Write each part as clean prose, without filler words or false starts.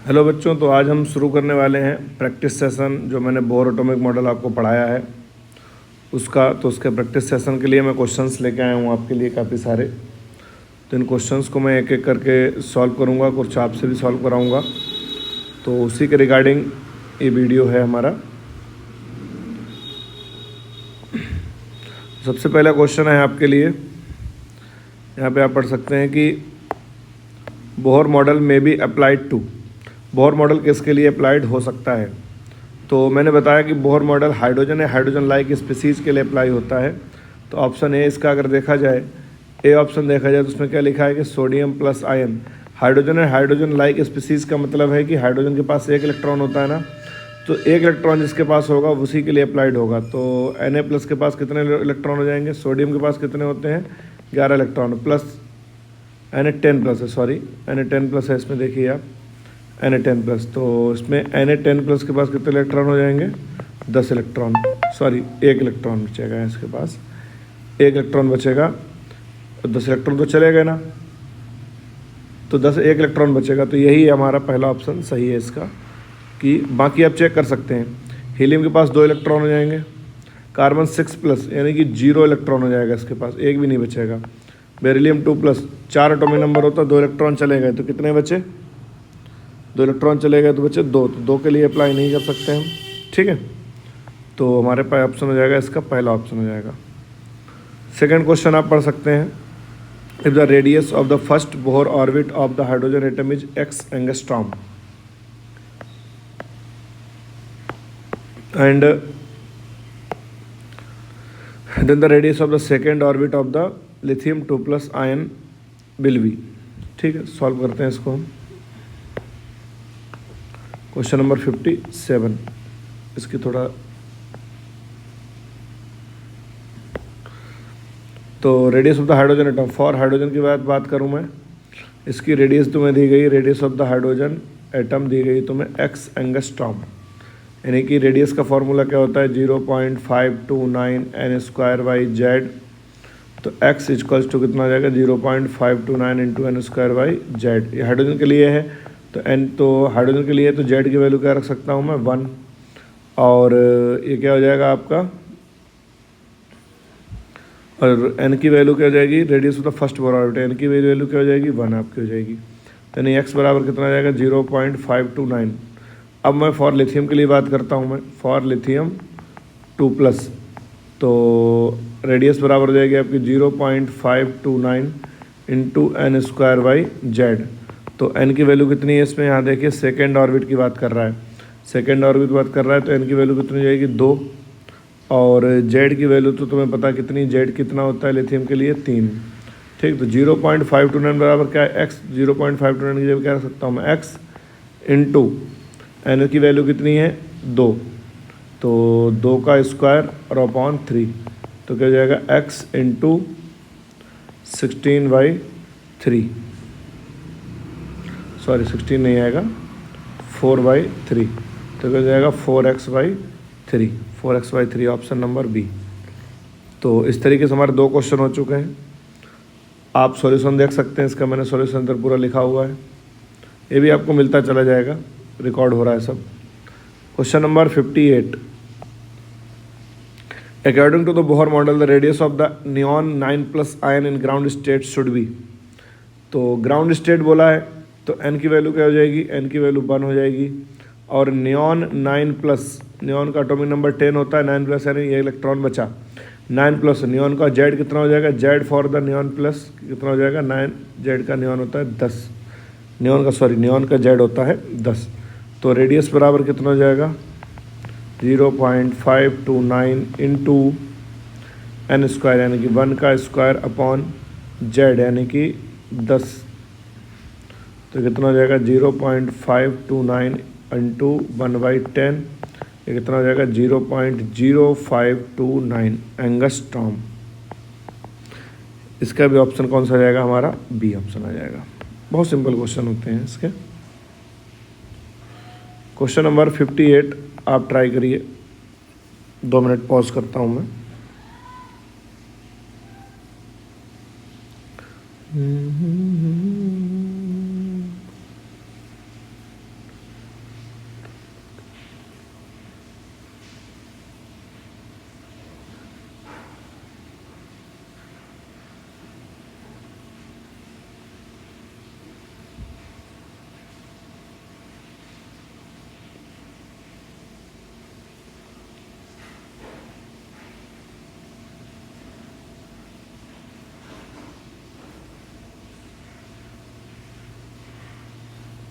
Hello बच्चों, तो आज हम शुरू करने वाले हैं प्रैक्टिस सेशन जो मैंने बोर एटॉमिक मॉडल आपको पढ़ाया है उसका। तो उसके प्रैक्टिस सेशन के लिए मैं क्वेश्चंस लेके आया हूँ आपके लिए काफ़ी सारे। तो इन क्वेश्चंस को मैं एक एक करके सॉल्व करूँगा, कुछ आपसे भी सॉल्व कराऊँगा। तो उसी के रिगार्डिंग ये वीडियो है हमारा। सबसे पहला क्वेश्चन है आपके लिए, यहाँ पे आप पढ़ सकते हैं कि बोहर मॉडल में be applied to. Bohr model किसके लिए अप्लाइड हो सकता है? तो मैंने बताया कि बोहर मॉडल हाइड्रोजन है, हाइड्रोजन लाइक स्पीसीज़ के लिए अप्लाई होता है। तो ऑप्शन ए इसका अगर देखा जाए, ए ऑप्शन देखा जाए तो उसमें क्या लिखा है कि सोडियम प्लस आयन। हाइड्रोजन है, हाइड्रोजन लाइक स्पीसीज़ का मतलब है कि हाइड्रोजन के पास एक इलेक्ट्रॉन होता है ना, तो एक इलेक्ट्रॉन जिसके पास होगा उसी के लिए अप्लाइड होगा। तो Na+ के पास कितने इलेक्ट्रॉन हो जाएंगे? सोडियम के पास कितने होते हैं? 11 इलेक्ट्रॉन, प्लस Na10+ है, सॉरी Na10+ है इसमें, देखिए आप Na10+। तो इसमें Na10+ के पास कितने इलेक्ट्रॉन हो जाएंगे? 10 इलेक्ट्रॉन, सॉरी 1 इलेक्ट्रॉन बचेगा इसके पास, 1 इलेक्ट्रॉन बचेगा। 10 इलेक्ट्रॉन तो चले गए ना, तो 1 इलेक्ट्रॉन बचेगा। तो यही हमारा पहला ऑप्शन सही है इसका। कि बाकी आप चेक कर सकते हैं, हीलियम के पास 2 इलेक्ट्रॉन हो जाएंगे, कार्बन 6+ यानी कि 0 इलेक्ट्रॉन हो जाएगा इसके पास, एक भी नहीं बचेगा। बेरिलियम 2+, 4 एटॉमिक नंबर होता है, 2 इलेक्ट्रॉन चले गए तो कितने बचे? 2 इलेक्ट्रॉन चले गए तो बचे 2, तो 2 के लिए अप्लाई नहीं कर सकते हम, ठीक है। तो हमारे पास ऑप्शन हो जाएगा इसका, पहला ऑप्शन हो जाएगा। सेकंड क्वेश्चन आप पढ़ सकते हैं, if the radius of the first Bohr orbit of the hydrogen atom is x angstrom and then the radius of the second orbit of the lithium 2+ ion will be। ठीक है, solve करते हैं इसको हम। क्वेश्चन नंबर 57, इसकी थोड़ा, तो radius of the hydrogen atom, for hydrogen की बात करूँ मैं, इसकी रेडियस तुम्हें दी गई, radius of the hydrogen atom दी गई तुम्हें x एंगस्ट्रॉम, यानी कि रेडियस का फॉर्मूला क्या होता है? 0.529 n²/z। तो x इक्वल्स टू कितना हो जाएगा? 0.529 × n²/z। ये हाइड्रोजन के लिए है, तो n, तो हाइड्रोजन के लिए तो z की वैल्यू क्या रख सकता हूँ मैं? 1। और ये क्या हो जाएगा आपका, और n की वैल्यू क्या हो जाएगी? Radius of the first Bohr orbit, n की वैल्यू क्या हो जाएगी? 1 आपकी हो जाएगी। तो यानी x बराबर कितना हो जाएगा? 0.529। अब मैं फॉर लिथियम के लिए बात करता हूँ मैं, फॉर लिथियम 2+, तो रेडियस बराबर हो जाएगी आपकी 0.529 × n²/z। तो n की वैल्यू कितनी है इसमें? यहाँ देखिए, सेकेंड ऑर्बिट की बात कर रहा है, सेकेंड ऑर्बिट की बात कर रहा है, तो n की वैल्यू कितनी हो जाएगी? 2। और z की वैल्यू तो तुम्हें पता कितनी, z कितना होता है लिथियम के लिए? 3। ठीक, तो 0.529 बराबर क्या है? x। 0.529 की जगह क्या रख सकता हूँ मैं? x इंटू n की वैल्यू कितनी है? 2, तो 2 का स्क्वायर और अपॉन 3, तो क्या हो जाएगा? x इंटू 16/3, सॉरी 16 नहीं आएगा, 4/3, तो क्या हो जाएगा? 4x/3, 4x/3 option number B. तो इस तरीके से हमारे 2 क्वेश्चन हो चुके हैं। आप सॉल्यूशन देख सकते हैं इसका, मैंने सॉल्यूशन अंदर पूरा लिखा हुआ है, ये भी आपको मिलता चला जाएगा, रिकॉर्ड हो रहा है सब। Question number 58, according to the Bohr model the radius of the neon 9+ ion in ground state should be. तो ग्राउंड स्टेट बोला है, तो n की वैल्यू क्या हो जाएगी? n की वैल्यू 1 हो जाएगी। और नियॉन 9+, नियॉन का एटॉमिक नंबर 10 होता है, 9+ यानी ये इलेक्ट्रॉन बचा 9+, नियॉन का z कितना हो जाएगा? z for the neon plus कितना हो जाएगा? 9, z का नियॉन होता है 10, नियॉन का, सॉरी नियॉन का z होता है 10। तो रेडियस बराबर कितना हो जाएगा? 0.529 इंटू n² यानी कि 1 का स्क्वायर अपॉन z यानी कि 10, तो कितना हो जाएगा? 0.529 इंटू 1/10, ये कितना हो जाएगा? 0.0529 एंगस्ट्रॉम। इसका भी ऑप्शन कौन सा आ जाएगा हमारा? बी ऑप्शन आ जाएगा। बहुत सिंपल क्वेश्चन होते हैं इसके। क्वेश्चन नंबर 58 आप ट्राई करिए, 2 मिनट पॉज करता हूँ मैं।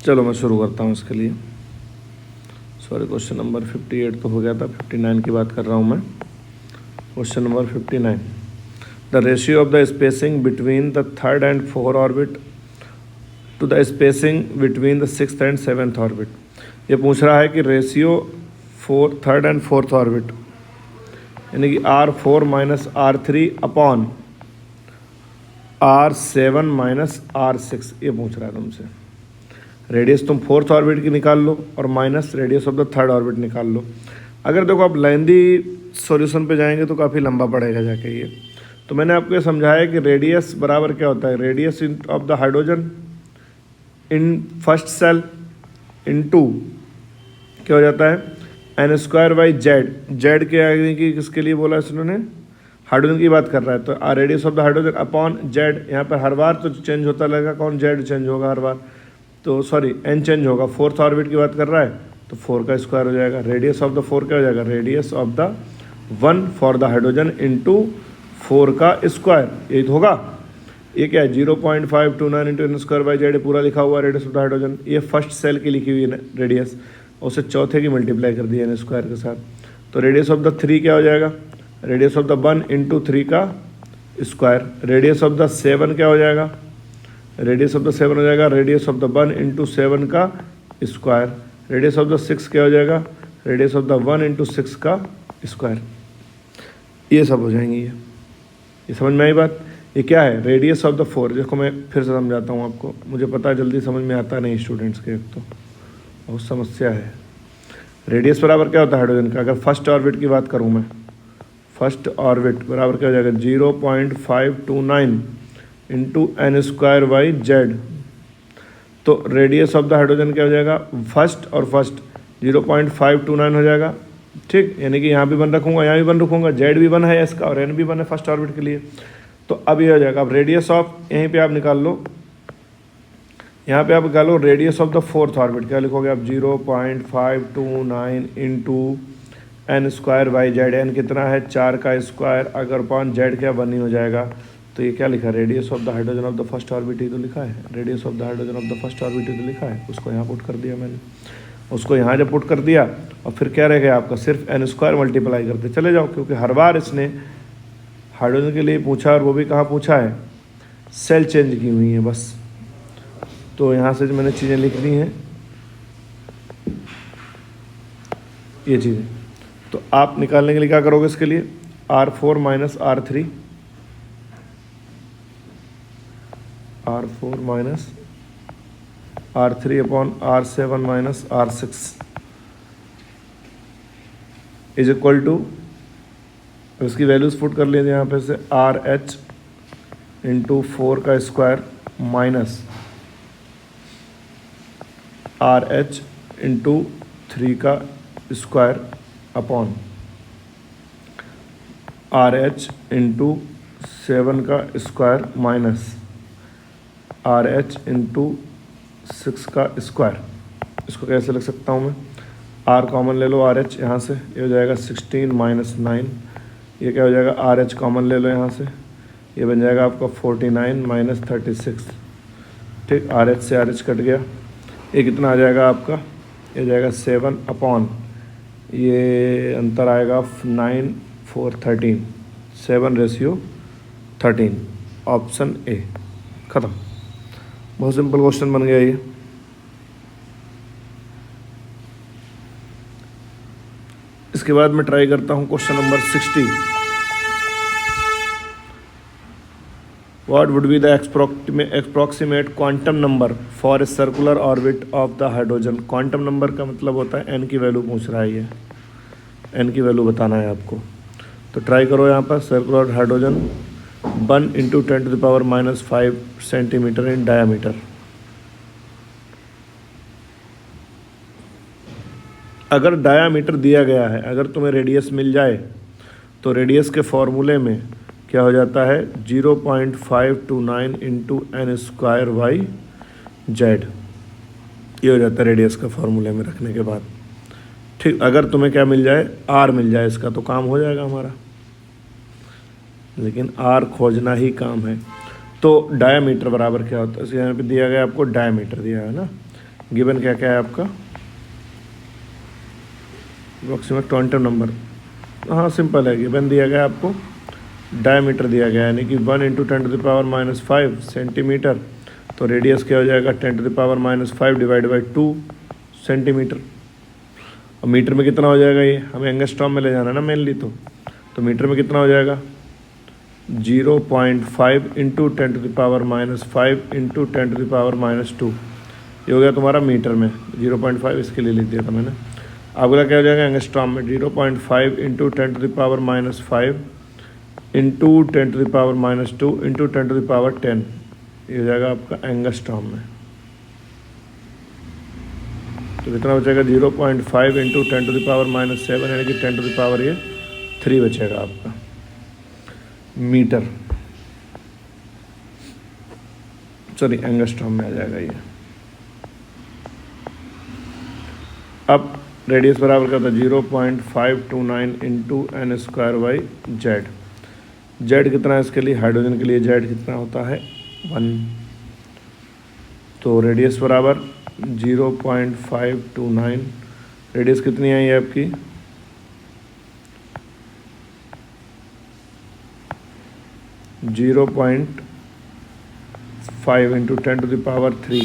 चलो मैं शुरू करता हूँ इसके लिए। सॉरी, क्वेश्चन नंबर 58 तो हो गया था, 59 की बात कर रहा हूँ मैं। Question number 59, the ratio of the spacing between the third and fourth orbit to the spacing between the sixth and seventh orbit. ये पूछ रहा है कि ratio third and fourth orbit यानी कि R4 minus R3 upon R7 minus R6, ये पूछ रहा है तुमसे। रेडियस तुम फोर्थ ऑर्बिट की निकाल लो और minus radius of the third orbit निकाल लो। अगर देखो आप लेंदी सॉल्यूशन पे जाएंगे तो काफ़ी लंबा पड़ेगा जाके ये। तो मैंने आपको ये समझाया कि रेडियस बराबर क्या होता है, radius of the hydrogen in first shell into क्या हो जाता है n square by z. Z के आगे की किसके लिए बोला इन्होंने, हाइड्रोजन की बात कर रहा है। तो radius of the hydrogen upon Z, यहाँ पर हर बार तो चेंज होता लगेगा, कौन जेड चेंज होगा हर बार, तो सॉरी एन चेंज होगा। फोर्थ ऑर्बिट की बात कर रहा है तो 4 का स्क्वायर हो जाएगा। रेडियस ऑफ द 4 क्या हो जाएगा, radius of the 1 for the hydrogen into 4 का स्क्वायर, यही तो होगा। ये क्या है 0.529 into n square by z पूरा लिखा हुआ रेडियस ऑफ द हाइड्रोजन। ये फर्स्ट सेल की लिखी हुई है रेडियस, उसे चौथे की मल्टीप्लाई कर दिया एन स्क्वायर के साथ। तो रेडियस ऑफ द 3 क्या हो जाएगा, रेडियस ऑफ द 1 इंटू 3 का स्क्वायर। रेडियस ऑफ द 7 क्या हो जाएगा, रेडियस ऑफ द 7 हो जाएगा रेडियस ऑफ द 1 इंटू 7 का स्क्वायर। रेडियस ऑफ द 6 क्या हो जाएगा, रेडियस ऑफ द 1 इंटू 6 का स्क्वायर। ये सब हो जाएंगी ये समझ में आई बात। ये क्या है, रेडियस ऑफ द 4। देखो मैं फिर से समझाता हूँ आपको, मुझे पता है जल्दी समझ में आता नहीं स्टूडेंट्स के, एक तो बहुत समस्या है। रेडियस बराबर क्या होता है हाइड्रोजन का, अगर फर्स्ट ऑर्बिट की बात करूँ मैं, फर्स्ट ऑर्बिट बराबर क्या हो जाएगा 0.529 into n square by z. तो रेडियस ऑफ द हाइड्रोजन क्या हो जाएगा, फर्स्ट और फर्स्ट 0.529 हो जाएगा, ठीक। यानी कि यहाँ भी 1 रखूँगा, यहाँ भी 1 रखूँगा, जेड भी 1 है इसका और एन भी 1 है फर्स्ट ऑर्बिट के लिए। तो अब ये हो जाएगा, अब रेडियस ऑफ यहीं पे आप निकाल लो, यहाँ पे आप निकालो radius of the fourth orbit, क्या लिखोगे आप 0.529 into n square by z. N कितना है 4 का स्क्वायर, अगर अपॉन जेड क्या 1 ही हो जाएगा। तो ये क्या लिखा है, radius of the hydrogen of the first orbit ही तो लिखा है, radius of the hydrogen of the first orbit ही तो लिखा है। उसको यहाँ पुट कर दिया मैंने, उसको यहाँ जब पुट कर दिया और फिर क्या रह गया आपका, सिर्फ एन स्क्वायर मल्टीप्लाई करते चले जाओ, क्योंकि हर बार इसने हाइड्रोजन के लिए पूछा और वो भी कहाँ पूछा है, सेल चेंज की हुई है बस। तो यहाँ से जो मैंने चीज़ें लिख दी हैं ये चीज़ें, तो आप निकालने के लिए क्या करोगे इसके लिए, R4 minus R3, R4 minus R3 upon R7 minus R6 is equal to, इसकी वैल्यूज पुट कर लीजिए यहाँ पे से, RH इंटू 4 का स्क्वायर माइनस RH इंटू 3 का स्क्वायर अपॉन RH इंटू 7 का स्क्वायर माइनस RH इंटू 6 का स्क्वायर। इसको कैसे लिख सकता हूँ मैं, R कॉमन ले लो RH यहाँ से, ये हो जाएगा 16 माइनस 9। ये क्या हो जाएगा, RH कॉमन ले लो यहाँ से, ये बन जाएगा आपका 49 माइनस 36, ठीक। RH से RH कट गया, ये कितना आ जाएगा आपका, ये हो जाएगा 7 अपॉन, ये अंतर आएगा 9 4 13, 7:13, ऑप्शन ए। ख़त्म, बहुत सिंपल क्वेश्चन बन गया ये। इसके बाद मैं ट्राई करता हूँ question number 60। What would be the approximate quantum number for a circular orbit of the hydrogen? Quantum number का मतलब होता है n की वैल्यू पूछ रहा है ये, n की वैल्यू बताना है आपको। तो ट्राई करो यहाँ पर, सर्कुलर हाइड्रोजन 1 इंटू 10⁻⁻5 सेंटीमीटर इन डायामीटर। अगर डायामीटर दिया गया है, अगर तुम्हें रेडियस मिल जाए तो रेडियस के फॉर्मूले में क्या हो जाता है 0.529 into n square by z, ये हो जाता है रेडियस का फॉर्मूले में रखने के बाद, ठीक। अगर तुम्हें क्या मिल जाए, आर मिल जाए इसका, तो काम हो जाएगा हमारा, लेकिन आर खोजना ही काम है। तो डायामीटर बराबर क्या होता है, यहाँ पे दिया गया आपको डायामीटर दिया है ना, गिवन क्या क्या है आपका, अप्रॉक्सीमेट क्वांटम नंबर, हाँ सिंपल है, गिवन दिया गया आपको, डायमीटर दिया गया यानी कि 1 × 10⁻⁵ सेंटीमीटर, तो रेडियस क्या हो जाएगा 10⁻⁵ डिवाइड बाई 2 सेंटीमीटर। और मीटर में कितना हो जाएगा, ये हमें एंगस्ट्रॉम में ले जाना है ना मेनली, तो मीटर में कितना हो जाएगा 0.5 × 10⁻⁵ × 10⁻², ये हो गया तुम्हारा मीटर में, 0.5 इसके लिए लिख दिया था मैंने। अगला क्या हो जाएगा एंगस्ट्रॉम में, 0.5 × 10⁻⁵ इंटू 10⁻² इंटू 10⁻10, ये हो जाएगा आपका एंगस्ट्रॉम में। तो कितना बचेगा 0.5 इंटू 10⁻⁷ यानी कि 10⁻³ बचेगा आपका मीटर, सॉरी एंगस्ट्रॉम में आ जाएगा ये। अब रेडियस बराबर क्या होता है 0.529 इंटू n²/z। जेड कितना है इसके लिए, हाइड्रोजन के लिए जेड कितना होता है 1, तो रेडियस बराबर 0.529, रेडियस कितनी आई है आपकी 0.5 into 10⁻³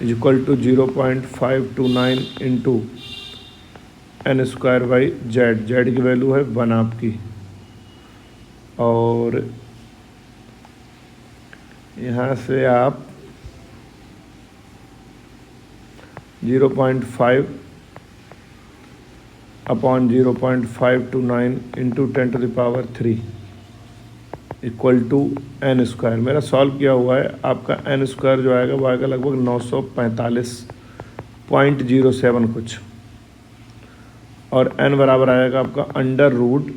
is equal to 0.529 into n²/z। Z की वैल्यू है 1 आपकी, और यहाँ से आप 0.5 upon 0.529 into 10⁻³ equal to n²। मेरा सॉल्व किया हुआ है, आपका n² जो आएगा वो आएगा लगभग 945.07 कुछ, और n बराबर आएगा आपका √,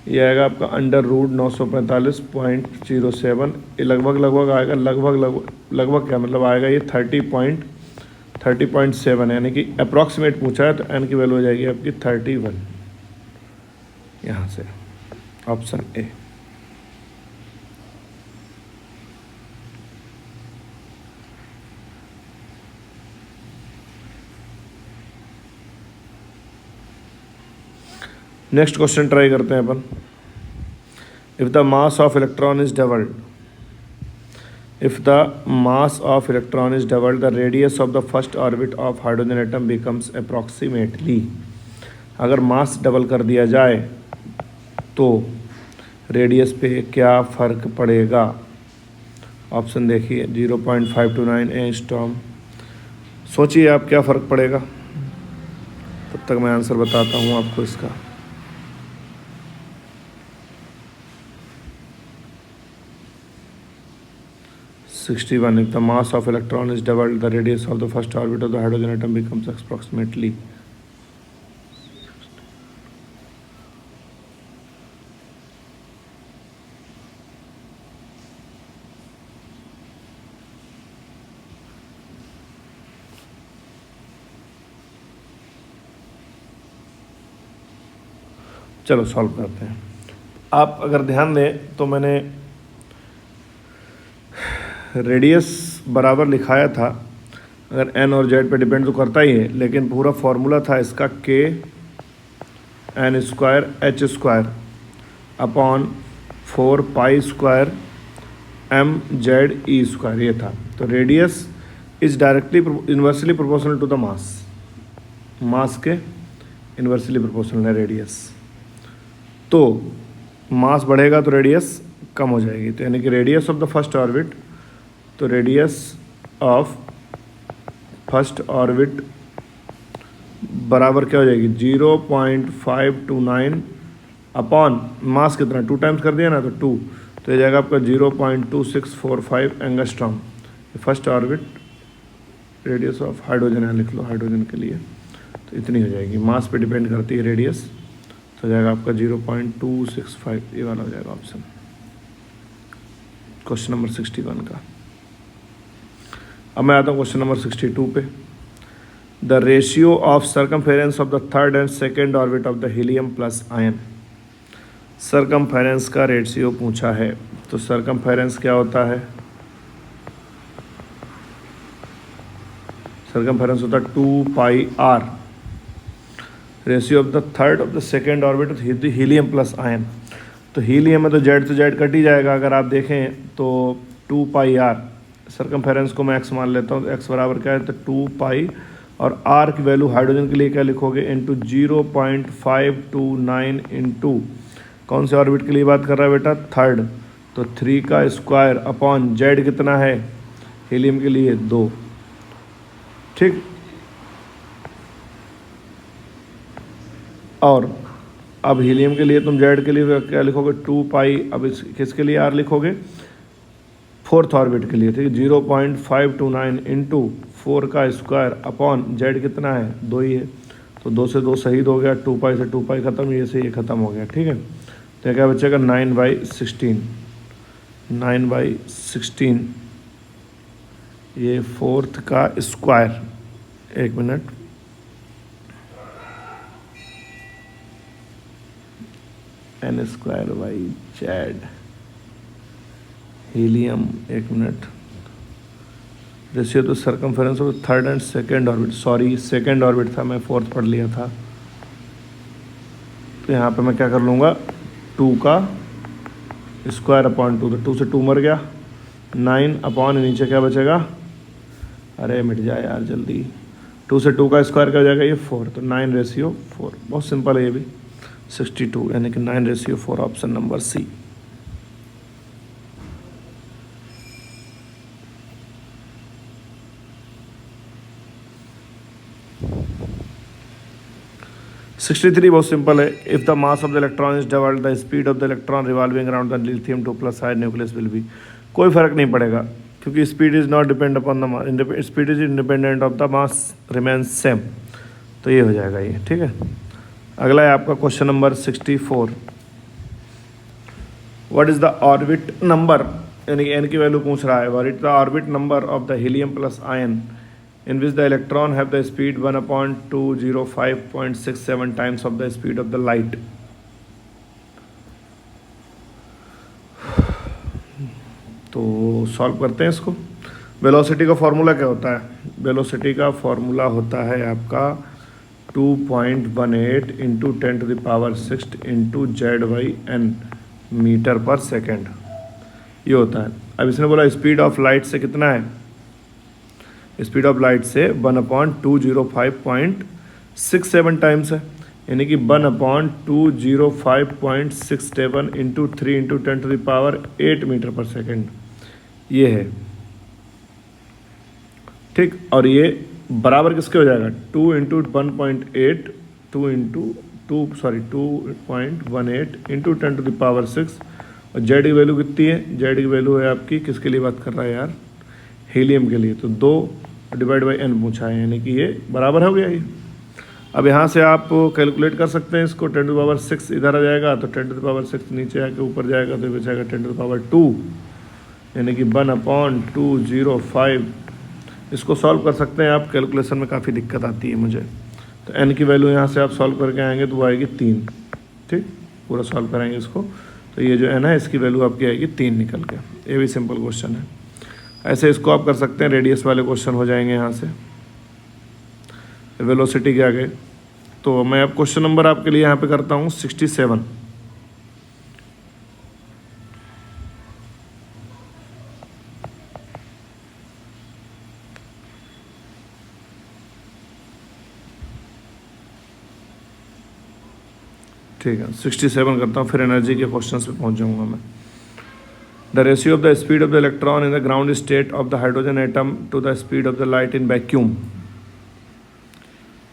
ये आएगा आपका √945.07, ये लगभग आएगा, लगभग क्या मतलब आएगा ये 30.7, यानी कि अप्रॉक्सीमेट पूछा है, तो n की वैल्यू हो जाएगी आपकी 31, यहाँ से option A. Next question try करते हैं अपन। If the mass of electron is doubled, if the mass of electron is doubled the radius of the first orbit of hydrogen atom becomes approximately. अगर mass double कर दिया जाए तो radius पे क्या फ़र्क पड़ेगा। ऑप्शन देखिए 0.529 एंगस्ट्रॉम। सोचिए आप क्या फ़र्क पड़ेगा, तब तक मैं आंसर बताता हूँ आपको इसका। If the mass of electron is doubled, the radius of the first orbit of the hydrogen atom becomes approximately. चलो सॉल्व करते हैं। आप अगर ध्यान दें तो मैंने रेडियस बराबर लिखाया था, अगर n और z पे डिपेंड तो करता ही है, लेकिन पूरा फॉर्मूला था इसका k n² अपॉन 4π² mze², ये था। तो radius is directly inversely proportional to the mass, mass के इन्वर्सली प्रोपोर्शनल है रेडियस। तो मास बढ़ेगा तो रेडियस कम हो जाएगी, तो यानी कि radius of the first orbit, तो रेडियस ऑफ फर्स्ट ऑर्बिट बराबर क्या हो जाएगी 0.529 अपॉन मास कितना 2 टाइम्स कर दिया ना, तो 2, तो ये जाएगा आपका 0.2645 angstrom. First orbit radius of hydrogen है, लिख लो हाइड्रोजन के लिए, तो इतनी हो जाएगी। मास पे डिपेंड करती है रेडियस, तो जाएगा आपका 0.265, ये वाला हो जाएगा ऑप्शन, क्वेश्चन नंबर 61 का। अब मैं आता हूँ क्वेश्चन नंबर 62 पे। The ratio of circumference of the third and second orbit of the helium plus ion. Circumference का रेशियो पूछा है, तो सर्कमफेरेंस क्या होता है सरकमफेरेंस होता है 2πr। Ratio of the third of the second orbit of helium plus ion, तो हीलियम में तो जेड से जेड कट ही जाएगा। अगर आप देखें तो 2πr, सरकमफेरेंस को मैं एक्स मान लेता हूँ, तो एक्स बराबर क्या है, तो 2π, और आर की वैल्यू हाइड्रोजन के लिए क्या लिखोगे, इंटू 0.529 इंटू कौन से ऑर्बिट के लिए बात कर रहा है बेटा, थर्ड, तो 3 का स्क्वायर अपॉन जेड कितना है हीलियम के लिए 2। ठीक, और अब हीलियम के लिए तुम जेड के लिए क्या लिखोगे, 2π, अब इस किसके लिए आर लिखोगे, फोर्थ ऑर्बिट के लिए। ठीक है, 0.529 इंटू 4 का स्क्वायर अपॉन जेड कितना है, 2 ही है, तो 2 से 2 शहीद हो गया, 2π से 2π खत्म, ये से ये खत्म हो गया। ठीक है, तो क्या बचेगा 9/16, 9/16 ये फोर्थ का स्क्वायर, एक मिनट, n²/z हीलियम, एक मिनट, रेशियो तो circumference of third and second orbit, sorry second orbit था, मैं फोर्थ पढ़ लिया था। तो यहाँ पे मैं क्या कर लूँगा, 2 का स्क्वायर अपॉन 2, तो 2 से 2 मर गया, 9 अपॉन नीचे क्या बचेगा, अरे मिट जाए यार जल्दी, 2 से 2 का स्क्वायर क्या हो जाएगा, ये 4, तो 9/4, बहुत सिंपल है ये भी, 62, यानी कि 9/4, ऑप्शन नंबर सी। (63) बहुत सिंपल है, if the mass of the electron is double the speed of the electron revolving around the lithium 2+ side nucleus will be, कोई फर्क नहीं पड़ेगा क्योंकि speed is not depend upon the mass, speed is independent of the mass remains same, तो ये हो जाएगा ये। ठीक है, अगला है आपका question number 64, what is the orbit number, यानी कि एन की वैल्यू पूछ रहा है, what is the orbit number of the helium plus ion in which the electron have the speed 1/205.67 times of the speed of the light। तो solve करते हैं इसको। वेलोसिटी का फॉर्मूला क्या होता है, वेलोसिटी का फॉर्मूला होता है आपका 2.18 इंटू 10⁻6 इंटू Z/n मीटर पर सेकेंड, ये होता है। अब इसने बोला स्पीड ऑफ लाइट से कितना है, स्पीड ऑफ लाइट से 1/205.67 टाइम्स है, यानी कि 1/205.67 इंटू 3 इंटू 10⁸8 मीटर पर सेकेंड, ये है। ठीक, और ये बराबर किसके हो जाएगा, 2 इंटू 1.8 2.18 इंटू 10⁻6, और जेड की वैल्यू कितनी है, जेड की वैल्यू है आपकी, किसके लिए बात कर रहा है यार, हीलियम के लिए, तो 2/n पूछा है, यानी कि ये बराबर हो गया ये। अब यहाँ से आप कैलकुलेट कर सकते हैं इसको, 10⁻6 इधर आ जाएगा तो 10⁻6 नीचे आके ऊपर जाएगा तो बचेगा 10⁻2, यानी कि 1/205। इसको सॉल्व कर सकते हैं आप, कैलकुलेशन में काफ़ी दिक्कत आती है मुझे, तो n की वैल्यू यहाँ से आप सॉल्व करके आएंगे तो वो आएगी 3। ठीक, पूरा सॉल्व कराएंगे इसको, तो ये जो n है इसकी वैल्यू आपकी आएगी 3 निकल के। ये भी सिंपल क्वेश्चन है, ऐसे इसको आप कर सकते हैं, रेडियस वाले क्वेश्चन हो जाएंगे यहाँ से वेलोसिटी के आगे। तो मैं अब क्वेश्चन नंबर आपके लिए यहाँ पे करता हूँ 67। ठीक है, 67 करता हूँ, फिर एनर्जी के क्वेश्चन पे पहुँच जाऊँगा मैं। The ratio of the speed of the electron in the ground state of the hydrogen atom to the speed of the light in vacuum.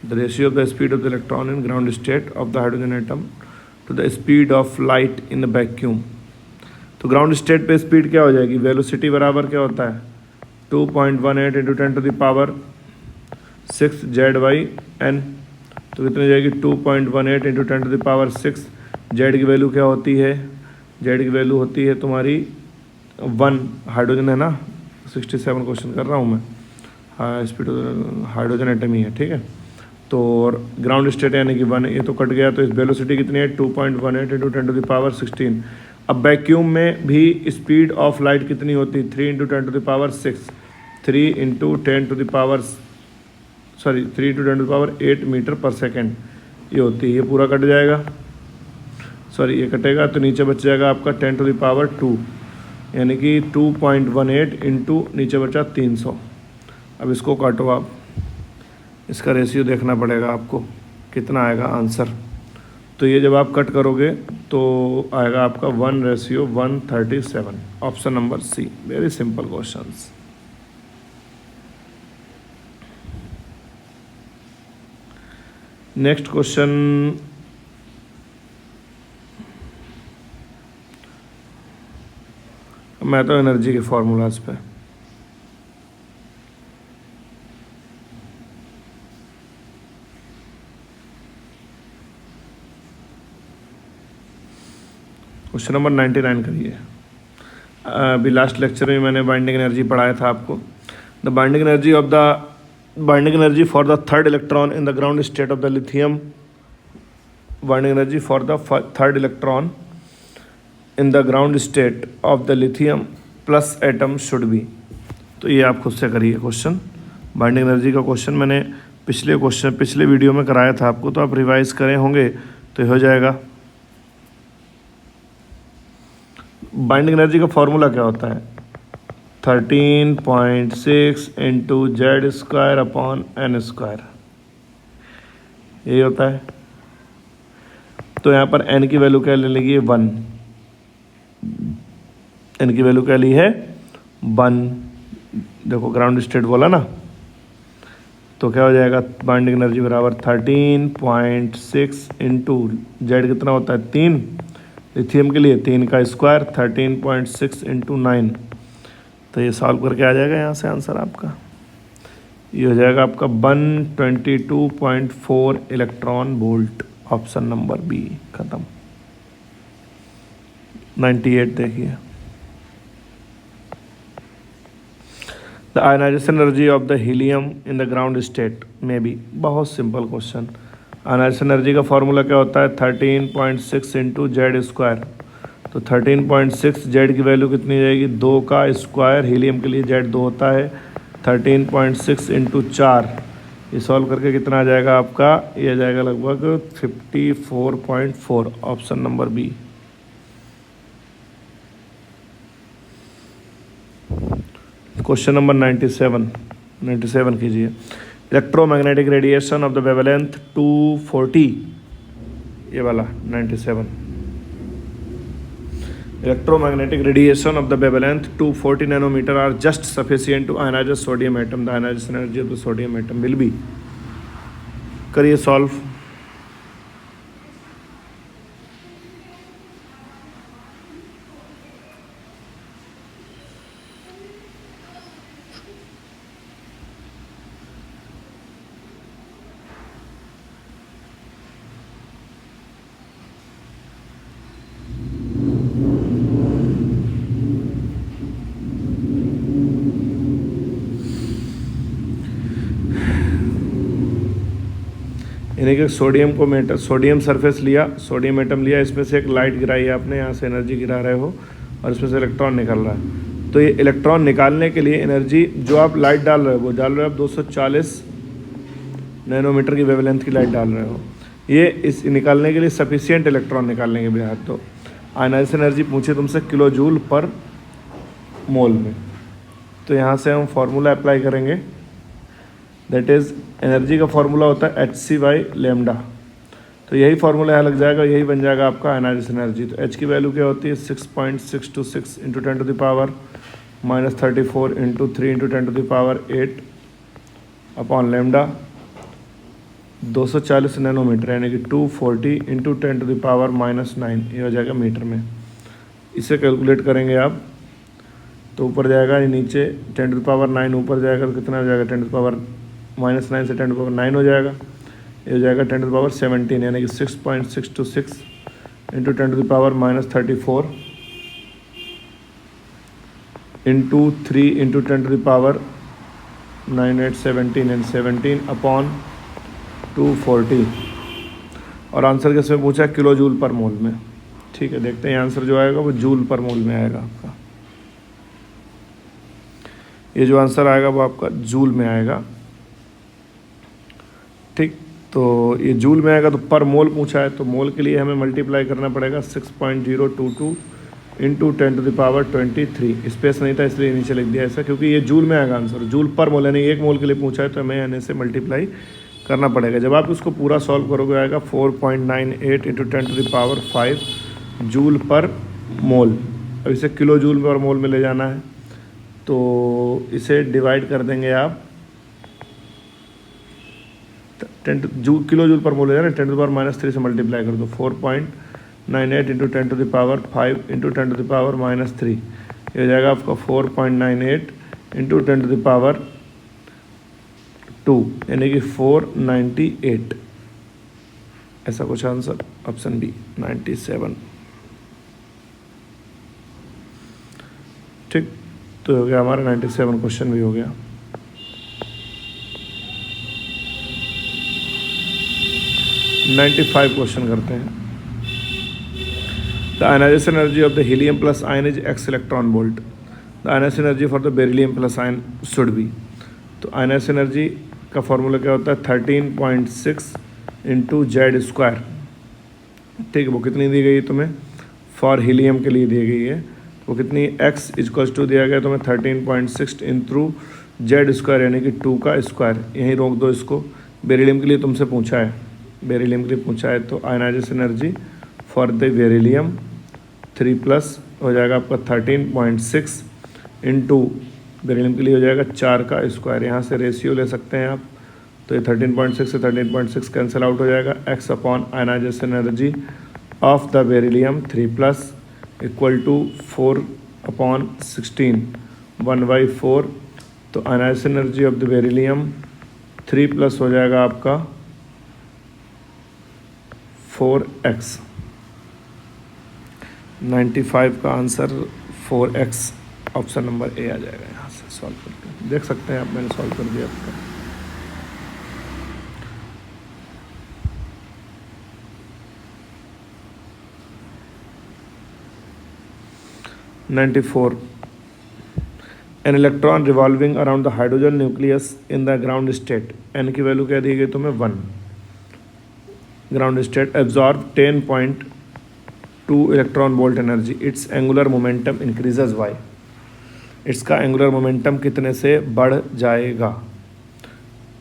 The ratio of the speed of the electron in ground state of the hydrogen atom to the speed of light in the vacuum. तो ground state पे speed क्या हो जाएगी, velocity बराबर क्या होता है, 2.18 into 10⁻6 Z/n, तो कितनी जाएगी 2.18 इंटू 10⁻6। जेड की वैल्यू क्या होती है, जेड की वैल्यू होती है तुम्हारी 1, हाइड्रोजन है ना, 67 क्वेश्चन कर रहा हूँ मैं, स्पीड हाइड्रोजन एटम ही है। ठीक है, तो ग्राउंड स्टेट यानी कि 1, ये तो कट गया, तो इस वेलोसिटी कितनी है 2.18 इंटू 10⁻16। अब वैक्यूम में भी स्पीड ऑफ लाइट कितनी होती है, 3 इंटू 10⁻6, 3 इंटू 10⁻6 सॉरी 3 × 10⁸ मीटर पर सेकेंड ये होती है। ये पूरा कट जाएगा, सॉरी ये कटेगा तो नीचे बच जाएगा आपका 10⁻², यानी कि 2.18 इंटू नीचे बचा 300। अब इसको काटो आप, इसका रेशियो देखना पड़ेगा आपको कितना आएगा आंसर। तो ये जब आप कट करोगे तो आएगा आपका 1:137, option number C. Very simple questions. Next question, मैं तो एनर्जी के फॉर्मूलाज पे। क्वेश्चन नंबर 99 करिए। अभी लास्ट लेक्चर में मैंने बाइंडिंग एनर्जी पढ़ाया था आपको। The binding energy for the third electron in the ground state of the lithium, binding energy for the third electron in the ground state of the lithium plus atom should be. तो ये आप खुद से करिए question. Binding energy का question मैंने पिछले video में कराया था आपको, तो आप रिवाइज करे होंगे तो हो जाएगा। बाइंडिंग एनर्जी का फॉर्मूला क्या होता है? 13.6 इंटू Z² / N², यही होता है। तो यहाँ पर n की वैल्यू क्या ले लेगी? 1। n की वैल्यू क्या ली है? 1। देखो ग्राउंड स्टेट बोला ना, तो क्या हो जाएगा? बाइंडिंग एनर्जी बराबर 13.6 इंटू Z कितना होता है? 3। लिथियम के लिए 3 का स्क्वायर, 13.6 इंटू 9। तो ये सॉल्व करके आ जाएगा यहाँ से आंसर आपका। ये हो जाएगा आपका 122.4 electron volt, option number B. खत्म। 98 देखिए। The ionization energy of the helium in the ground state में बी। बहुत सिंपल क्वेश्चन। आयनाइजेशन एनर्जी का फॉर्मूला क्या होता है? 13.6 इंटू Z²। तो 13.6 Z की वैल्यू कितनी जाएगी? 2 का स्क्वायर, हीलियम के लिए Z 2 होता है। 13.6 इंटू 4, ये सॉल्व करके कितना आ जाएगा आपका? ये आ जाएगा लगभग 54.4, option number B. Question number 97 कीजिए। Electromagnetic radiation of the wavelength 240, ये वाला 97। Electromagnetic radiation of the wavelength 240 nanometre are just sufficient to ionize sodium atom. The ionization energy of the sodium atom will be. करिए solve. यानी कि sodium surface लिया, sodium atom लिया, इसमें से एक लाइट गिराई आपने, यहाँ से एनर्जी गिरा रहे हो और इसमें से इलेक्ट्रॉन निकल रहा है। तो ये इलेक्ट्रॉन निकालने के लिए एनर्जी जो आप लाइट डाल रहे हो, वो डाल रहे हो आप 240 नैनोमीटर की वेवलेंथ की लाइट डाल रहे हो। ये इस निकालने के लिए सफिशिएंट इलेक्ट्रॉन निकालने के बाद, तो आयनाइजेशन एनर्जी पूछे तुमसे किलो जूल पर मोल में, तो यहाँ से हम फॉर्मूला अप्लाई करेंगे। दैट इज़ एनर्जी का फॉर्मूला होता है hc/λ। तो यही फार्मूला यहाँ लग जाएगा, यही बन जाएगा आपका आयनाइजेशन एनर्जी। तो h की वैल्यू क्या होती है? 6.626 into 10⁻34 into 3 into 10⁸ upon lambda 240 nanometre, यानी कि 240 इंटू 10⁻⁹, ये हो जाएगा मीटर में। इसे कैलकुलेट करेंगे आप तो ऊपर जाएगा, ये नीचे 10⁻9 ऊपर जाएगा तो कितना हो जाएगा? 10⁻9 से 10⁻9 हो जाएगा, ये हो जाएगा 10⁻17, यानी कि 6.626 into 10⁻34 into 3 into 10⁻9 and 17 upon 240। और आंसर किसमें पूछा? किलो जूल पर मोल में। ठीक है, देखते हैं आंसर जो आएगा वो जूल पर मोल में आएगा आपका। ये जो आंसर आएगा वो आपका जूल में आएगा। ठीक। तो ये जूल में आएगा तो पर मोल पूछा है, तो मोल के लिए हमें मल्टीप्लाई करना पड़ेगा 6.022 इंटू 10⁻23। स्पेस नहीं था इसलिए नीचे लिख दिया ऐसा, क्योंकि ये जूल में आएगा आंसर, जूल पर मोल यानी एक मोल के लिए पूछा है तो हमें यानी से मल्टीप्लाई करना पड़ेगा। जब आप इसको पूरा सॉल्व करोगे आएगा 4.98 इंटू 10⁵ जूल पर मोल। अब इसे किलो जूल पर मोल में ले जाना है, तो इसे डिवाइड कर देंगे आप 10 किलो जूल पर मोल ले जाना, 10⁻³ से मल्टीप्लाई कर दो। 4.98 इंटू 10⁵ इंटू 10⁻³ ये हो जाएगा आपका 4.98 इंटू 10⁻², यानी कि 498, ऐसा कुछ आंसर ऑप्शन बी 97। ठीक, तो हो गया हमारा 97 क्वेश्चन भी हो गया। क्वेश्चन करते हैं। The ionization energy of the helium plus ion is x electron volt. The ionization energy for the beryllium plus ion should be. तो आयनाइजेशन एनर्जी का फॉर्मूला क्या होता है 13.6 इंटू Z²। ठीक है, वो कितनी दी गई है तुम्हें, फॉर हीलियम के लिए दी गई है, वो कितनी x = दिया गया तुम्हें 13.6 इंटू Z² यानी कि 2 का स्क्वायर। यहीं रोक दो इसको, बेरिलियम के लिए तुमसे पूछा है, बेरिलियम के लिए पूछा है, तो ionization energy for the beryllium 3+ हो जाएगा आपका 13.6 इंटू बेरिलियम के लिए हो जाएगा 4 का स्क्वायर। यहाँ से रेशियो ले सकते हैं आप, तो ये 13.6 से 13.6 कैंसिल आउट हो जाएगा। x upon ionization energy of the beryllium 3+ equal to 4/16 1/4। तो ionization energy of the beryllium 3+ हो जाएगा आपका 4x। 95 का answer 4x option number A आ जाएगा। यहाँ से सॉल्व करके देख सकते हैं आप, मैंने सॉल्व कर दिया आपका। An electron revolving around the hydrogen nucleus in the ground state. N की वैल्यू क्या दी गई तुम्हें 1। Ground state absorb 10.2 electron volt energy, its angular momentum increases by. इसका एंगुलर मोमेंटम कितने से बढ़ जाएगा,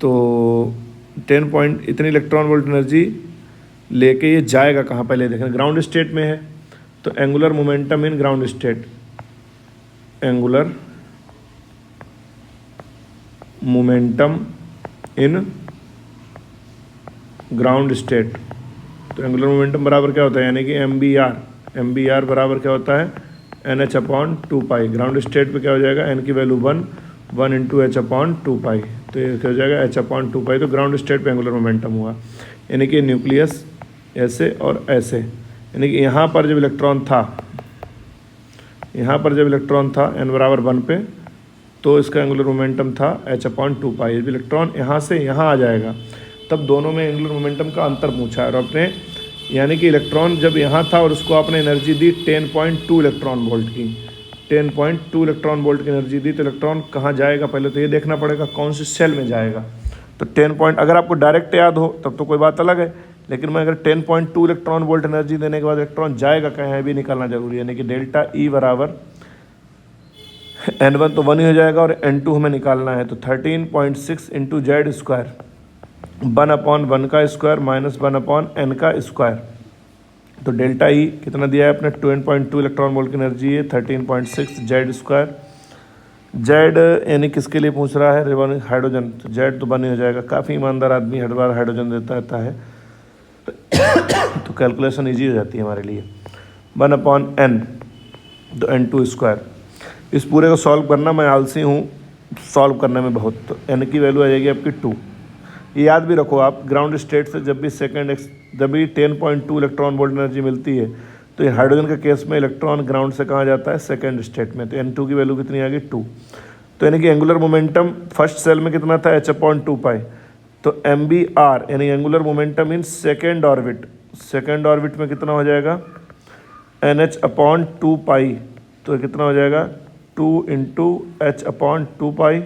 तो 10 इतनी इलेक्ट्रॉन वोल्ट एनर्जी लेके ये जाएगा कहाँ, पहले देखें ग्राउंड स्टेट में है, तो एंगुलर मोमेंटम इन ग्राउंड स्टेट, एंगुलर मोमेंटम इन ग्राउंड स्टेट। तो एंगुलर मोमेंटम बराबर क्या होता है, यानी कि एम बराबर क्या होता है NH/2π। ग्राउंड स्टेट पे क्या हो जाएगा, n की वैल्यू 1 इंटू H/2π, तो ये क्या हो जाएगा H/2π। तो ग्राउंड स्टेट पे एंगुलर मोमेंटम हुआ, यानी कि न्यूक्लियस ऐसे और ऐसे, यानी कि यहाँ पर जब इलेक्ट्रॉन था, यहाँ पर जब इलेक्ट्रॉन था n = 1 पे, तो इसका एंगुलर मोमेंटम था H/2π। जब इलेक्ट्रॉन यहाँ से यहाँ आ जाएगा तब दोनों में एंगुलर मोमेंटम का अंतर पूछा है, और अपने यानी कि इलेक्ट्रॉन जब यहाँ था और उसको आपने एनर्जी दी 10.2 इलेक्ट्रॉन वोल्ट की, 10.2 इलेक्ट्रॉन वोल्ट की एनर्जी दी, तो इलेक्ट्रॉन कहाँ जाएगा, पहले तो ये देखना पड़ेगा कौन से सेल में जाएगा। तो 10 अगर आपको डायरेक्ट याद हो तब तो कोई बात अलग है, लेकिन मैं अगर 10.2 इलेक्ट्रॉन वोल्ट एनर्जी देने के बाद इलेक्ट्रॉन जाएगा कहाँ है भी निकालना जरूरी है, यानी कि डेल्टा E बराबर N1 तो 1 ही हो जाएगा और N2 हमें निकालना है, तो 13.6 इंटू Z² 1/1 का स्क्वायर माइनस 1/n का स्क्वायर। तो डेल्टा ई कितना दिया है अपने 10.2 इलेक्ट्रॉन वोल्ट की एनर्जी है 13.6 Z²। जेड यानी किसके लिए पूछ रहा है, रिबॉन्डिंग हाइड्रोजन, तो जेड तो 1 ही हो जाएगा। काफ़ी ईमानदार आदमी हर बार हाइड्रोजन देता रहता है तो कैलकुलेशन ईजी हो जाती है हमारे लिए। 1/n तो N2²। इस पूरे को सॉल्व करना, मैं आलसी हूँ सॉल्व करने में बहुत, तो n की वैल्यू आ जाएगी आपकी 2। ये याद भी रखो आप, ग्राउंड स्टेट से जब भी 10.2 इलेक्ट्रॉन वोल्ट एनर्जी मिलती है, तो ये हाइड्रोजन के केस में इलेक्ट्रॉन ग्राउंड से कहाँ जाता है, सेकंड स्टेट में, तो N2 की वैल्यू कितनी आ गई 2। तो यानी कि एंगुलर मोमेंटम फर्स्ट सेल में कितना था H/2π, तो MBR यानी angular momentum in second orbit, second orbit में कितना हो जाएगा NH/2π, तो कितना हो जाएगा 2 इंटू H/2π,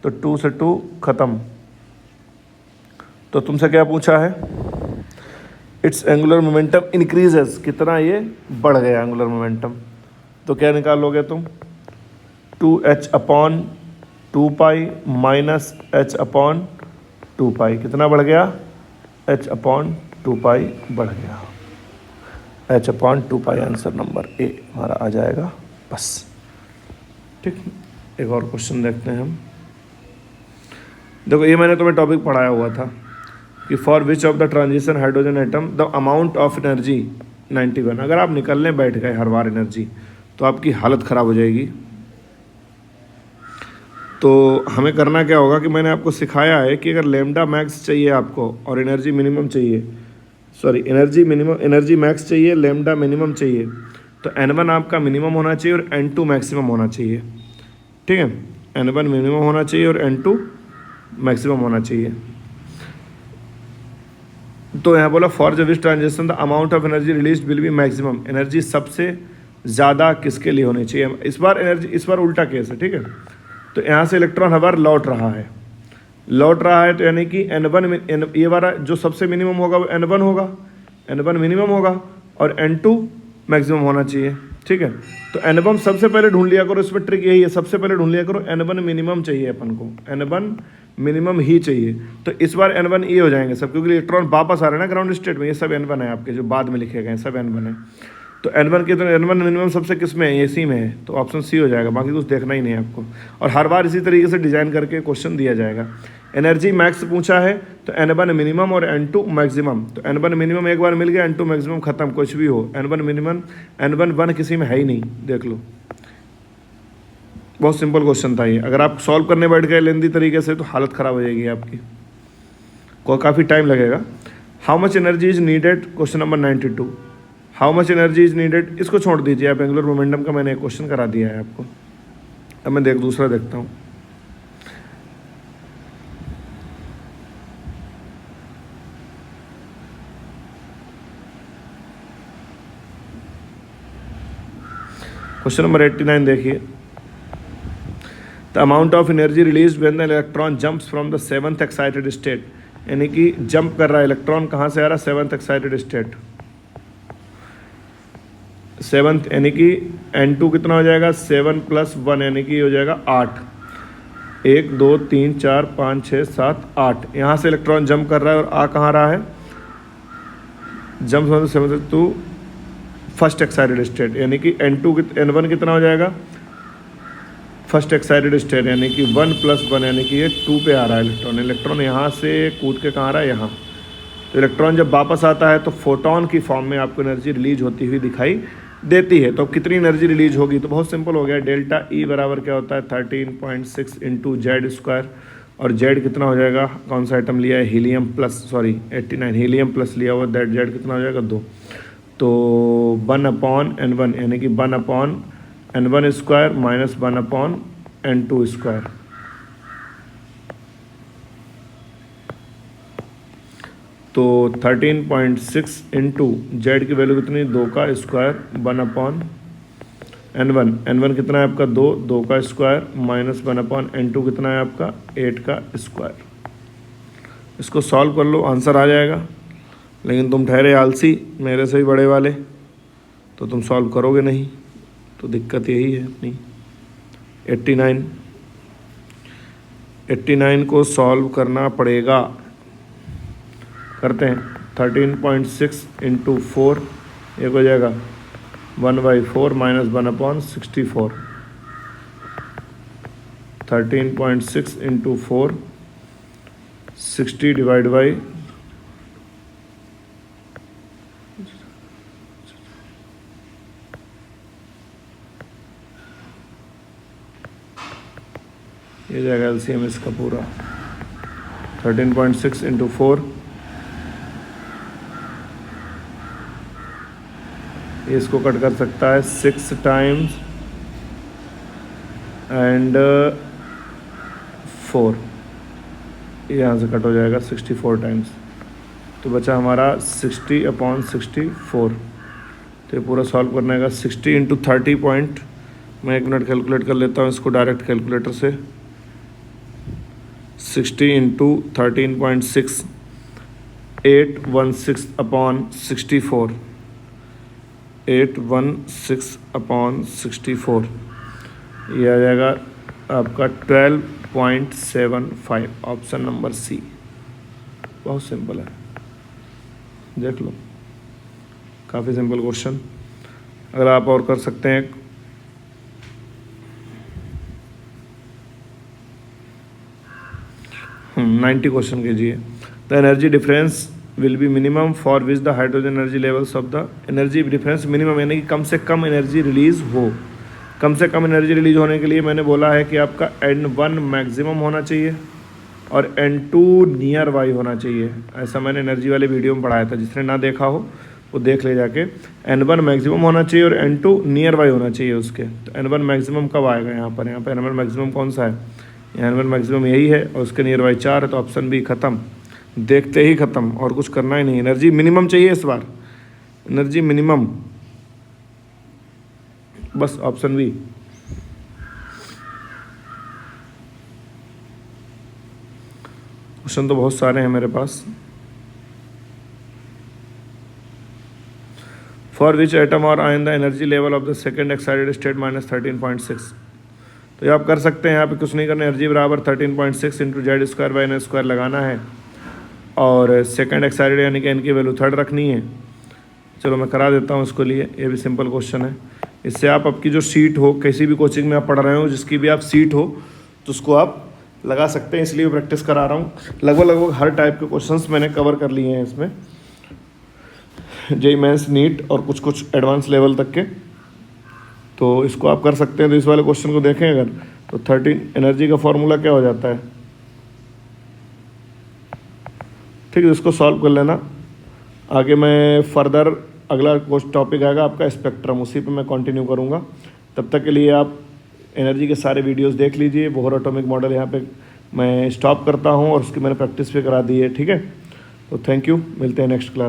तो 2 से 2 ख़त्म, तो तुमसे क्या पूछा है, इट्स एंगुलर मोमेंटम इंक्रीजेस, कितना ये बढ़ गया एंगुलर मोमेंटम, तो क्या निकालोगे तुम, 2h/2 माइनस h/2, कितना बढ़ गया, h/2 बढ़ गया, h/2 आंसर नंबर ए हमारा आ जाएगा बस। ठीक, एक और क्वेश्चन देखते हैं हम। देखो ये मैंने तुम्हें टॉपिक पढ़ाया हुआ था कि for which of the transition hydrogen atom the amount of energy 91। अगर आप निकलने बैठ गए हर बार एनर्जी तो आपकी हालत ख़राब हो जाएगी। तो हमें करना क्या होगा कि मैंने आपको सिखाया है कि अगर लेमडा मैक्स चाहिए आपको और एनर्जी मिनिमम चाहिए, सॉरी एनर्जी मैक्स चाहिए, लेमडा मिनिमम चाहिए, तो n1 आपका मिनिमम होना चाहिए और n2 मैक्सिमम होना चाहिए। ठीक है, n1 मिनिमम होना चाहिए और n2 मैक्सिमम होना चाहिए। तो यहाँ बोला for the which transition the amount of energy release will be maximum, energy सबसे ज़्यादा किसके लिए होनी चाहिए। इस बार उल्टा केस है। ठीक है, तो यहाँ से इलेक्ट्रॉन हर बार लौट रहा है तो यानी कि n1 ये वाला जो सबसे मिनिमम होगा वो n1 होगा, n1 मिनिमम होगा और n2 मैक्सिमम होना चाहिए। ठीक है, तो n1 सबसे पहले ढूंढ लिया करो, इसमें ट्रिक यही है, सबसे पहले ढूंढ लिया करो n1 मिनिमम चाहिए अपन को, n1 मिनिमम ही चाहिए। तो इस बार n1 ये हो जाएंगे सब, क्योंकि इलेक्ट्रॉन वापस आ रहे हैं ना ग्राउंड स्टेट में, ये सब n1 है आपके जो बाद में लिखे गए हैं, सब n1 है। तो n1 के तो n1 मिनिमम सबसे किस में है, इसी में है, तो ऑप्शन सी हो जाएगा, बाकी कुछ देखना ही नहीं है आपको। और हर बार इसी तरीके से डिजाइन करके क्वेश्चन दिया जाएगा। एनर्जी मैक्स पूछा है तो n1 मिनिमम और n2 मैक्सिमम, तो n1 मिनिमम एक बार मिल गया, n2 मैक्सिमम खत्म, कुछ भी हो, n1 मिनिमम n1 1 किसी में है ही नहीं, देख लो। बहुत सिंपल क्वेश्चन था ये, अगर आप सॉल्व करने बैठ गए लेंदी तरीके से तो हालत ख़राब हो जाएगी आपकी, काफ़ी टाइम लगेगा। How much energy is needed, question number 92, how much energy is needed, इसको छोड़ दीजिए आप, एंगुलर मोमेंटम का मैंने एक क्वेश्चन करा दिया है आपको। अब मैं दूसरा देखता हूँ। क्वेश्चन नंबर 89 देखिए, the amount of energy release when the electron jumps from the 7th excited state, यानी कि जंप कर रहा है इलेक्ट्रॉन, कहाँ से आ रहा है, 7th एक्साइटेड स्टेट, 7th, यानी कि n2 कितना हो जाएगा, 7 + 1 यानी कि हो जाएगा 8, 1 2 3 4 5 6 7 8, यहाँ से इलेक्ट्रॉन जंप कर रहा है और आ कहाँ रहा है, jump from the 7th to first excited state, यानी कि n1 कितना हो जाएगा, फर्स्ट एक्साइटेड स्टेट, यानी कि 1 + 1 यानी कि ये 2 पे आ रहा है इलेक्ट्रॉन यहाँ से कूद के कहाँ आ रहा है, यहाँ। तो इलेक्ट्रॉन जब वापस आता है तो फोटोन की फॉर्म में आपको एनर्जी रिलीज होती हुई दिखाई देती है। तो अब कितनी एनर्जी रिलीज होगी, तो बहुत सिंपल हो गया, डेल्टा ई बराबर क्या होता है, 13.6 × Z², और Z कितना हो जाएगा, कौन सा आइटम लिया है, helium plus, sorry 89 helium plus लिया हुआ, दैट Z कितना हो जाएगा 2, तो 1/n1 यानी कि 1/n1² माइनस 1/n2²। तो 13.6 × Z की वैल्यू कितनी, 2 का स्क्वायर, 1/n1, n1 कितना है आपका 2, 2 का स्क्वायर माइनस 1/n2 कितना है आपका 8 का स्क्वायर। इसको सॉल्व कर लो, आंसर आ जाएगा। लेकिन तुम ठहरे आलसी, मेरे से भी बड़े वाले, तो तुम सॉल्व करोगे नहीं, तो दिक्कत यही है अपनी। 89 को सॉल्व करना पड़ेगा, करते हैं। 13.6 × 4 एक हो जाएगा 1/4 माइनस 1/64, 13.6 × 4 60 डिवाइड बाई ये जाएगा LCM इसका पूरा 13.6 × 4, इसको कट कर सकता है 6 टाइम्स एंड 4, यहाँ से कट हो जाएगा 64 टाइम्स, तो बचा हमारा 60/64। तो ये पूरा सॉल्व करने का 60 × 30 पॉइंट, मैं 1 मिनट कैलकुलेट कर लेता हूँ इसको डायरेक्ट कैलकुलेटर से। 60 × 13.6 816/64, 816/64, ये आ जाएगा आपका 12.75, ऑप्शन नंबर सी। बहुत सिंपल है, देख लो, काफ़ी सिंपल क्वेश्चन। अगर आप और कर सकते हैं, हम 90 क्वेश्चन कीजिए। The energy difference will be minimum for which the hydrogen energy levels of the energy difference minimum, यानी कि कम से कम एनर्जी रिलीज हो। कम से कम एनर्जी रिलीज होने के लिए मैंने बोला है कि आपका N1 मैक्सिमम होना चाहिए और N2 नियर बाई होना चाहिए। ऐसा मैंने एनर्जी वाले वीडियो में पढ़ाया था, जिसने ना देखा हो वो देख ले जाके। N1 मैक्सिमम होना चाहिए और N2 नियर बाई होना चाहिए उसके। तो N1 मैक्सिमम कब आएगा यहाँ पर N1 मैक्सिमम कौन सा है? N1 मैक्सिमम यही है और उसके नियर बाई 4 है, तो ऑप्शन बी खत्म, देखते ही ख़त्म, और कुछ करना ही नहीं। एनर्जी मिनिमम चाहिए इस बार, एनर्जी मिनिमम, बस ऑप्शन बी। क्वेश्चन तो बहुत सारे हैं मेरे पास। फॉर विच एटम और ion the energy level of the second excited state -13.6। तो ये आप कर सकते हैं, यहाँ पे कुछ नहीं करना, एनर्जी बराबर 13.6 इंटू Z²/n² लगाना है और सेकंड एक्साइटेड यानी कि n की वैल्यू 3rd रखनी है। चलो मैं करा देता हूँ इसको लिए, ये भी सिंपल क्वेश्चन है। इससे आप आपकी जो सीट हो, किसी भी कोचिंग में आप पढ़ रहे हो, जिसकी भी आप सीट हो, तो उसको आप लगा सकते हैं, इसलिए प्रैक्टिस करा रहा हूँ। लगभग हर टाइप के क्वेश्चंस मैंने कवर कर लिए हैं इसमें, जेईई मेंस, नीट और कुछ एडवांस लेवल तक के। तो इसको आप कर सकते हैं। तो इस वाले क्वेश्चन को देखें अगर, तो 13 एनर्जी का फॉर्मूला क्या हो जाता है, ठीक है, इसको सॉल्व कर लेना। आगे मैं फर्दर अगला टॉपिक आएगा आपका स्पेक्ट्रम, उसी पे मैं कंटिन्यू करूँगा। तब तक के लिए आप एनर्जी के सारे वीडियोस देख लीजिए। बोहर एटॉमिक मॉडल यहाँ पे मैं स्टॉप करता हूँ और उसकी मैंने प्रैक्टिस भी करा दी है, ठीक है। तो थैंक यू, मिलते हैं नेक्स्ट क्लास।